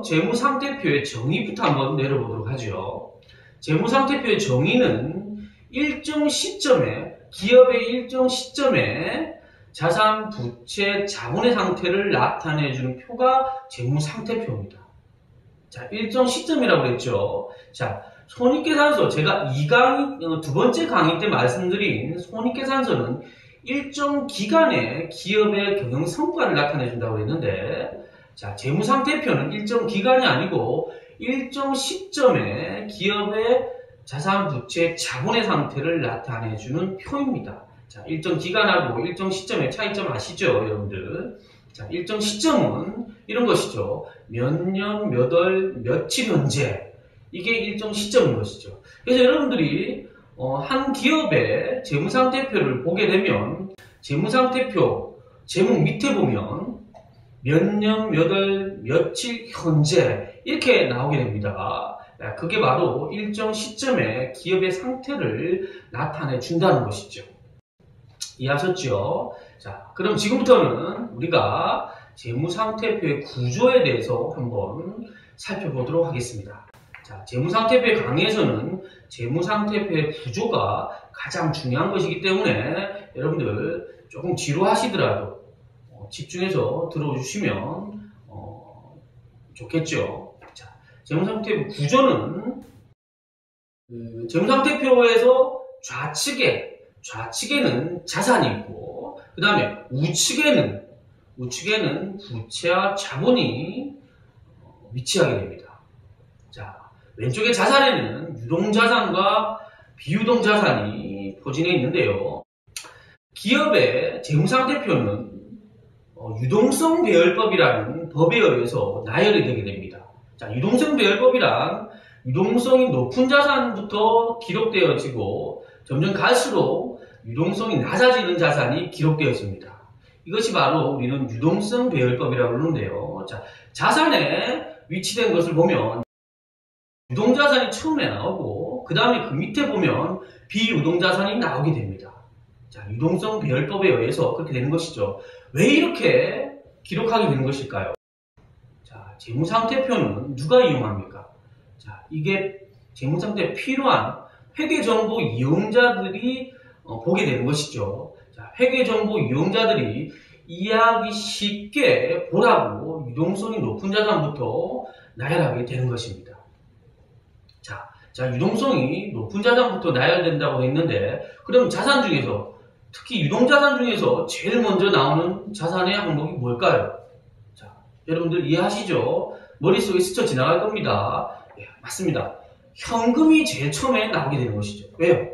재무상태표의 정의부터 한번 내려보도록 하죠. 재무상태표의 정의는 일정 시점에, 기업의 일정 시점에 자산, 부채, 자본의 상태를 나타내주는 표가 재무상태표입니다. 자, 일정 시점이라고 그랬죠. 자, 손익계산서, 제가 두 번째 강의 때 말씀드린 손익계산서는 일정 기간에 기업의 경영 성과를 나타내준다고 했는데, 자, 재무상태표는 일정 기간이 아니고 일정 시점에 기업의 자산, 부채, 자본의 상태를 나타내주는 표입니다. 자, 일정 기간하고 일정 시점의 차이점 아시죠, 여러분들? 자, 일정 시점은 이런 것이죠. 몇 년, 몇 월, 며칠 현재. 이게 일정 시점인 것이죠. 그래서 여러분들이 한 기업의 재무상태표를 보게 되면 재무상태표 제목 밑에 보면 몇 년, 몇 월, 며칠 현재 이렇게 나오게 됩니다. 그게 바로 일정 시점에 기업의 상태를 나타내 준다는 것이죠. 이해하셨죠? 자, 그럼 지금부터는 우리가 재무상태표의 구조에 대해서 한번 살펴보도록 하겠습니다. 자, 재무상태표의 강의에서는 재무상태표의 구조가 가장 중요한 것이기 때문에 여러분들 조금 지루하시더라도 집중해서 들어주시면 좋겠죠. 자, 재무상태표 구조는 재무상태표에서 좌측에는 자산이 있고, 그 다음에 우측에는 부채와 자본이 위치하게 됩니다. 자, 왼쪽의 자산에는 유동자산과 비유동자산이 포진해 있는데요. 기업의 재무상태표는 유동성 배열법이라는 법에 의해서 나열이 되게 됩니다. 자, 유동성 배열법이란 유동성이 높은 자산부터 기록되어지고 점점 갈수록 유동성이 낮아지는 자산이 기록되어집니다. 이것이 바로 우리는 유동성 배열법이라고 하는데요. 자, 자산에 위치된 것을 보면 유동자산이 처음에 나오고 그 다음에 그 밑에 보면 비유동자산이 나오게 됩니다. 자, 유동성 배열법에 의해서 그렇게 되는 것이죠. 왜 이렇게 기록하게 되는 것일까요? 자, 재무상태표는 누가 이용합니까? 자, 이게 재무상태에 필요한 회계정보 이용자들이 보게 되는 것이죠. 자, 회계정보 이용자들이 이해하기 쉽게 보라고 유동성이 높은 자산부터 나열하게 되는 것입니다. 자, 유동성이 높은 자산부터 나열된다고 했는데, 그럼 자산 중에서, 특히 유동자산 중에서 제일 먼저 나오는 자산의 항목이 뭘까요? 자, 여러분들 이해하시죠? 머릿속에 스쳐 지나갈 겁니다. 예, 맞습니다. 현금이 제일 처음에 나오게 되는 것이죠. 왜요?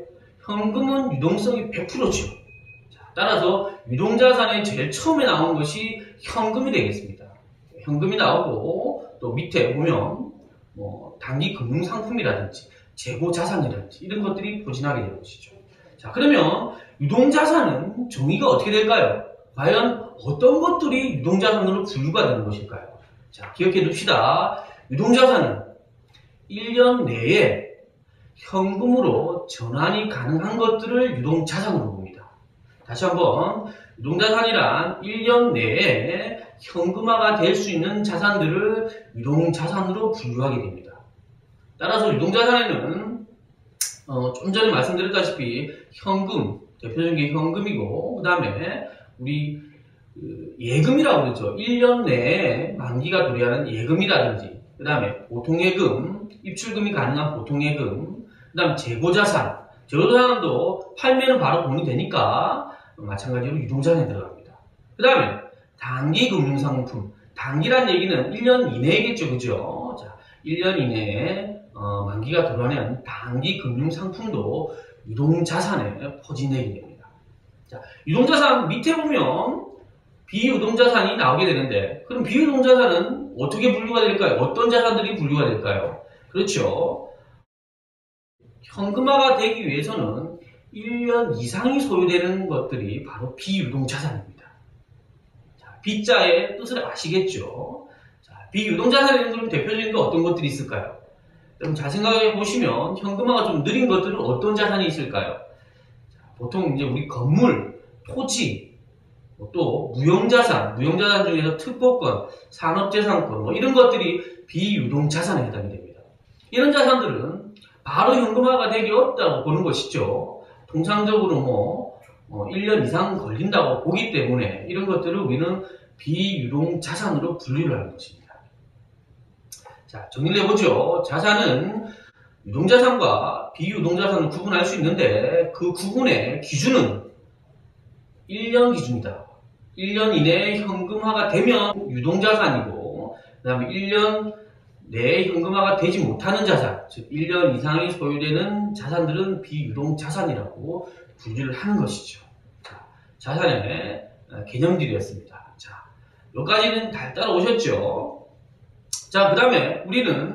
현금은 유동성이 100%죠. 자, 따라서 유동자산에 제일 처음에 나오는 것이 현금이 되겠습니다. 현금이 나오고, 또 밑에 보면, 단기 금융상품이라든지 재고자산이라든지 이런 것들이 포진하게 되는 것이죠. 자, 그러면 유동자산은 정의가 어떻게 될까요? 과연 어떤 것들이 유동자산으로 분류가 되는 것일까요? 자, 기억해 둡시다. 유동자산은 1년 내에 현금으로 전환이 가능한 것들을 유동자산으로 봅니다. 다시 한번, 유동자산이란 1년 내에 현금화가 될 수 있는 자산들을 유동자산으로 분류하게 됩니다. 따라서 유동자산에는 좀 전에 말씀드렸다시피 현금, 대표적인 게 현금이고, 그 다음에 우리 예금이라고 그러죠. 1년 내에 만기가 도래하는 예금이라든지, 그 다음에 보통예금, 입출금이 가능한 보통예금, 그 다음에 재고자산, 재고자산도 팔면은 바로 돈이 되니까 마찬가지로 유동자산에 들어갑니다. 그 다음에 단기금융상품, 단기란 얘기는 1년 이내겠죠, 그죠? 자, 1년 이내에 만기가 돌아오는 단기 금융상품도 유동자산에 포진되게 됩니다. 자, 유동자산 밑에 보면 비유동자산이 나오게 되는데, 그럼 비유동자산은 어떻게 분류가 될까요? 어떤 자산들이 분류가 될까요? 그렇죠. 현금화가 되기 위해서는 1년 이상이 소요되는 것들이 바로 비유동자산입니다. 자, B자의 뜻을 아시겠죠? 자, 비유동자산에는 그럼 대표적인 게 어떤 것들이 있을까요? 그럼 잘 생각해 보시면 현금화가 좀 느린 것들은 어떤 자산이 있을까요? 자, 보통 이제 우리 건물, 토지, 또 무형자산 중에서 특보권, 산업재산권 뭐 이런 것들이 비유동자산에 해당이 됩니다. 이런 자산들은 바로 현금화가 되기 어렵다고 보는 것이죠. 통상적으로 1년 이상 걸린다고 보기 때문에 이런 것들을 우리는 비유동자산으로 분류를 하는 것입니다. 자, 정리를 해보죠. 자산은 유동자산과 비유동자산을 구분할 수 있는데 그 구분의 기준은 1년 기준이다. 1년 이내에 현금화가 되면 유동자산이고 그 다음에 1년 내에 현금화가 되지 못하는 자산, 즉 1년 이상이 소유되는 자산들은 비유동자산이라고 분류를 하는 것이죠. 자, 자산의 개념들이었습니다. 자, 여기까지는 잘 따라오셨죠? 자, 그 다음에 우리는